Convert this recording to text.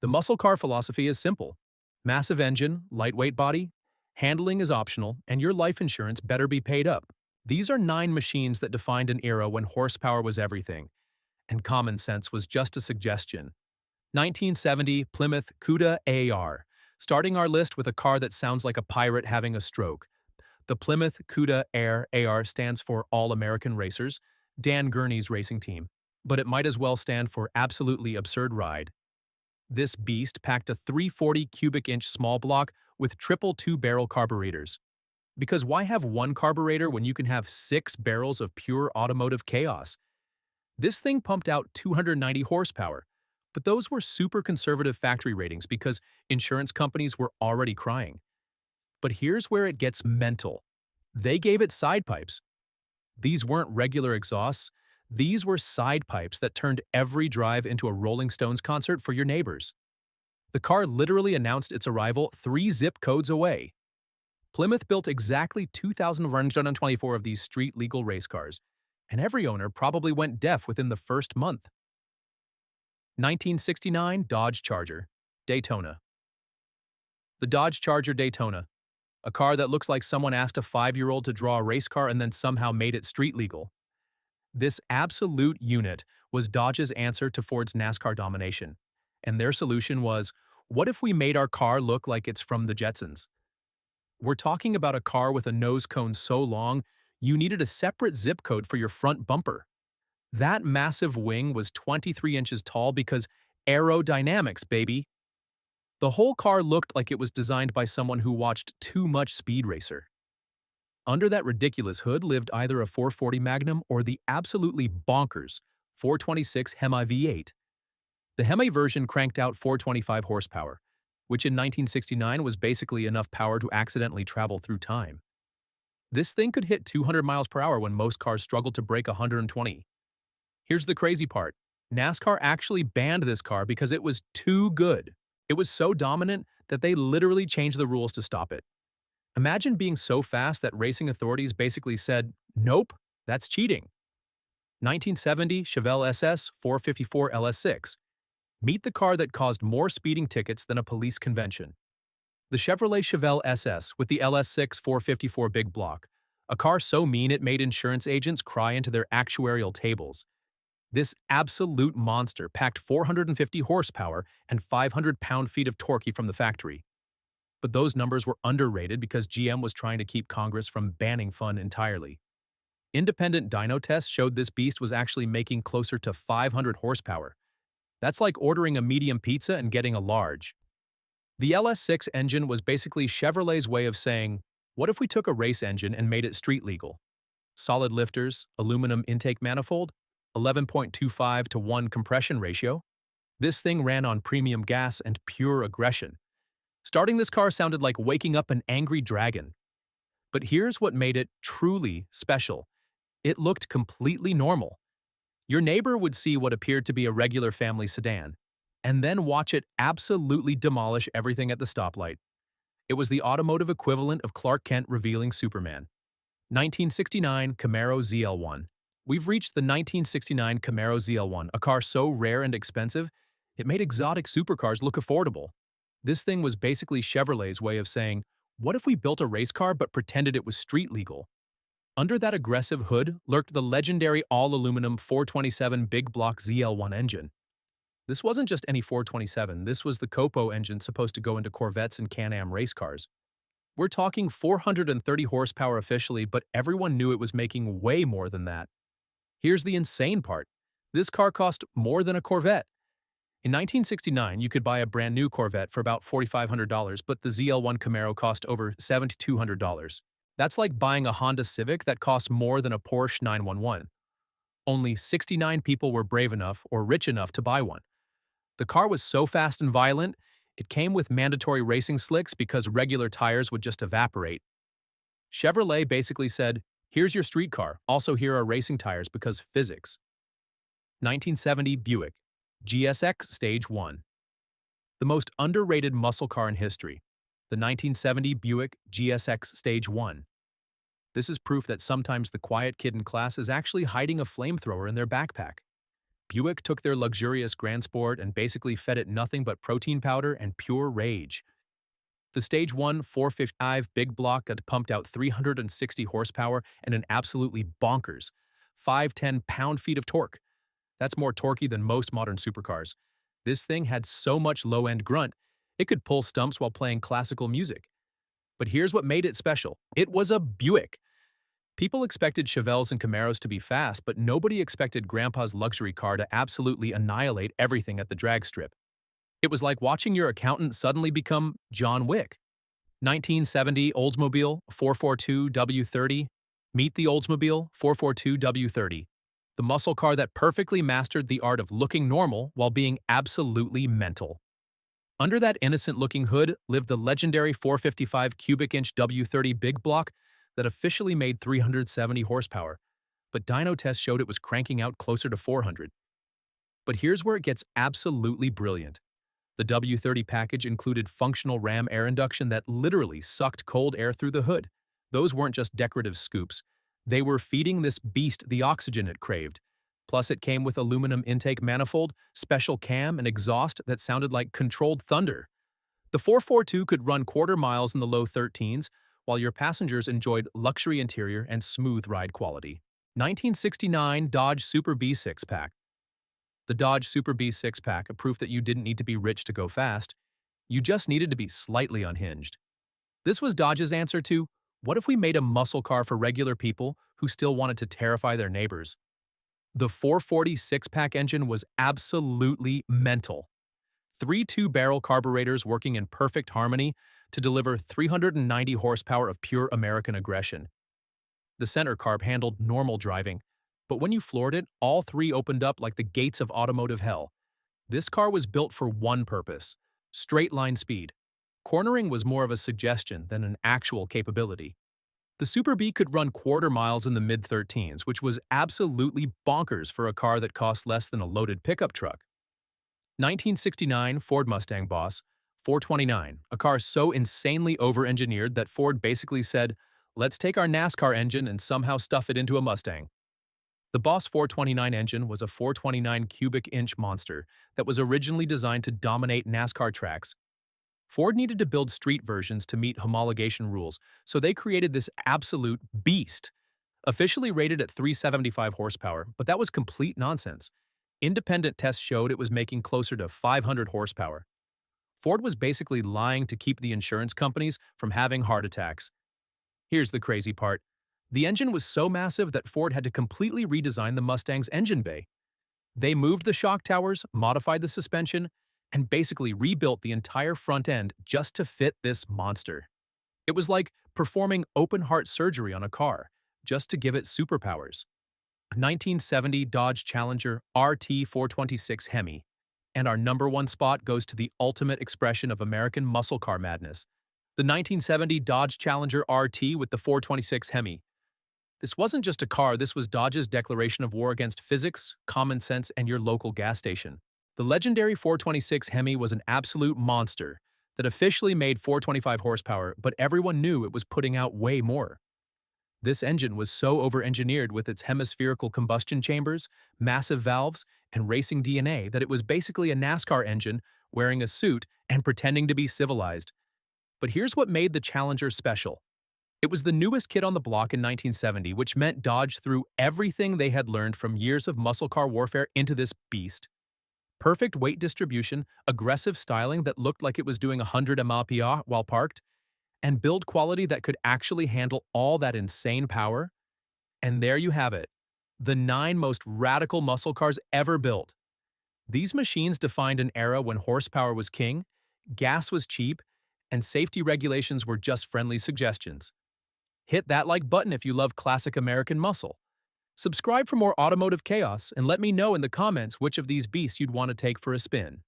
The muscle car philosophy is simple. Massive engine, lightweight body, handling is optional, and your life insurance better be paid up. These are 9 machines that defined an era when horsepower was everything, and common sense was just a suggestion. 1970 Plymouth Cuda AR. Starting our list with a car that sounds like a pirate having a stroke. The Plymouth Cuda AR stands for All-American Racers, Dan Gurney's racing team, but it might as well stand for Absolutely Absurd Ride. This beast packed a 340 cubic inch small block with triple 2-barrel carburetors. Because why have one carburetor when you can have 6 barrels of pure automotive chaos? This thing pumped out 290 horsepower, but those were super conservative factory ratings because insurance companies were already crying. But here's where it gets mental. They gave it side pipes. These weren't regular exhausts. These were side pipes that turned every drive into a Rolling Stones concert for your neighbors. The car literally announced its arrival 3 zip codes away. Plymouth built exactly 2,124 of these street-legal race cars, and every owner probably went deaf within the first month. 1969 Dodge Charger, Daytona. The Dodge Charger Daytona, a car that looks like someone asked a 5-year-old to draw a race car and then somehow made it street-legal. This absolute unit was Dodge's answer to Ford's NASCAR domination, and their solution was, what if we made our car look like it's from the Jetsons? We're talking about a car with a nose cone so long, you needed a separate zip code for your front bumper. That massive wing was 23 inches tall because aerodynamics, baby. The whole car looked like it was designed by someone who watched too much Speed Racer. Under that ridiculous hood lived either a 440 Magnum or the absolutely bonkers 426 HEMI V8. The HEMI version cranked out 425 horsepower, which in 1969 was basically enough power to accidentally travel through time. This thing could hit 200 miles per hour when most cars struggled to break 120. Here's the crazy part. NASCAR actually banned this car because it was too good. It was so dominant that they literally changed the rules to stop it. Imagine being so fast that racing authorities basically said, nope, that's cheating. 1970 Chevelle SS 454 LS6. Meet the car that caused more speeding tickets than a police convention. The Chevrolet Chevelle SS with the LS6 454 big block, a car so mean it made insurance agents cry into their actuarial tables. This absolute monster packed 450 horsepower and 500 pound-feet of torque from the factory. But those numbers were underrated because GM was trying to keep Congress from banning fun entirely. Independent dyno tests showed this beast was actually making closer to 500 horsepower. That's like ordering a medium pizza and getting a large. The LS6 engine was basically Chevrolet's way of saying, what if we took a race engine and made it street legal? Solid lifters, aluminum intake manifold, 11.25 to 1 compression ratio. This thing ran on premium gas and pure aggression. Starting this car sounded like waking up an angry dragon. But here's what made it truly special. It looked completely normal. Your neighbor would see what appeared to be a regular family sedan, and then watch it absolutely demolish everything at the stoplight. It was the automotive equivalent of Clark Kent revealing Superman. 1969 Camaro ZL1. We've reached the 1969 Camaro ZL1, a car so rare and expensive, it made exotic supercars look affordable. This thing was basically Chevrolet's way of saying, what if we built a race car but pretended it was street legal? Under that aggressive hood lurked the legendary all-aluminum 427 big block ZL1 engine. This wasn't just any 427, this was the Copo engine supposed to go into Corvettes and Can-Am race cars. We're talking 430 horsepower officially, but everyone knew it was making way more than that. Here's the insane part. This car cost more than a Corvette. In 1969, you could buy a brand new Corvette for about $4,500, but the ZL1 Camaro cost over $7,200. That's like buying a Honda Civic that costs more than a Porsche 911. Only 69 people were brave enough or rich enough to buy one. The car was so fast and violent, it came with mandatory racing slicks because regular tires would just evaporate. Chevrolet basically said, here's your street car, also here are racing tires because physics. 1970 Buick GSX Stage 1. The most underrated muscle car in history, the 1970 Buick GSX Stage 1. This is proof that sometimes the quiet kid in class is actually hiding a flamethrower in their backpack. Buick took their luxurious Grand Sport and basically fed it nothing but protein powder and pure rage. The Stage 1 455 big block got pumped out 360 horsepower and an absolutely bonkers 510 pound-feet of torque. That's more torquey than most modern supercars. This thing had so much low-end grunt, it could pull stumps while playing classical music. But here's what made it special. It was a Buick. People expected Chevelles and Camaros to be fast, but nobody expected Grandpa's luxury car to absolutely annihilate everything at the drag strip. It was like watching your accountant suddenly become John Wick. 1970 Oldsmobile 442W30. Meet the Oldsmobile 442W30. The muscle car that perfectly mastered the art of looking normal while being absolutely mental. Under that innocent-looking hood lived the legendary 455 cubic inch W30 big block that officially made 370 horsepower, but dyno tests showed it was cranking out closer to 400. But here's where it gets absolutely brilliant. The W30 package included functional ram air induction that literally sucked cold air through the hood. Those weren't just decorative scoops. They were feeding this beast the oxygen it craved. Plus, it came with aluminum intake manifold, special cam, and exhaust that sounded like controlled thunder. The 442 could run quarter miles in the low 13s, while your passengers enjoyed luxury interior and smooth ride quality. 1969 Dodge Super B six-pack. The Dodge Super B six-pack, a proof that you didn't need to be rich to go fast. You just needed to be slightly unhinged. This was Dodge's answer to, what if we made a muscle car for regular people who still wanted to terrify their neighbors? The 440 six-pack engine was absolutely mental. 3 two-barrel carburetors working in perfect harmony to deliver 390 horsepower of pure American aggression. The center carb handled normal driving, but when you floored it, all 3 opened up like the gates of automotive hell. This car was built for one purpose: straight-line speed. Cornering was more of a suggestion than an actual capability. The Super B could run quarter miles in the mid-13s, which was absolutely bonkers for a car that cost less than a loaded pickup truck. 1969 Ford Mustang Boss 429, a car so insanely over-engineered that Ford basically said, let's take our NASCAR engine and somehow stuff it into a Mustang. The Boss 429 engine was a 429 cubic inch monster that was originally designed to dominate NASCAR tracks. Ford needed to build street versions to meet homologation rules, so they created this absolute beast. Officially rated at 375 horsepower, but that was complete nonsense. Independent tests showed it was making closer to 500 horsepower. Ford was basically lying to keep the insurance companies from having heart attacks. Here's the crazy part. The engine was so massive that Ford had to completely redesign the Mustang's engine bay. They moved the shock towers, modified the suspension, and basically rebuilt the entire front end just to fit this monster. It was like performing open-heart surgery on a car, just to give it superpowers. 1970 Dodge Challenger RT426 HEMI. And our #1 spot goes to the ultimate expression of American muscle car madness. The 1970 Dodge Challenger RT with the 426 HEMI. This wasn't just a car, this was Dodge's declaration of war against physics, common sense, and your local gas station. The legendary 426 HEMI was an absolute monster that officially made 425 horsepower, but everyone knew it was putting out way more. This engine was so over-engineered with its hemispherical combustion chambers, massive valves, and racing DNA that it was basically a NASCAR engine wearing a suit and pretending to be civilized. But here's what made the Challenger special. It was the newest kid on the block in 1970, which meant Dodge threw everything they had learned from years of muscle car warfare into this beast. Perfect weight distribution, aggressive styling that looked like it was doing 100 mph while parked, and build quality that could actually handle all that insane power. And there you have it, the 9 most radical muscle cars ever built. These machines defined an era when horsepower was king, gas was cheap, and safety regulations were just friendly suggestions. Hit that like button if you love classic American muscle. Subscribe for more automotive chaos and let me know in the comments which of these beasts you'd want to take for a spin.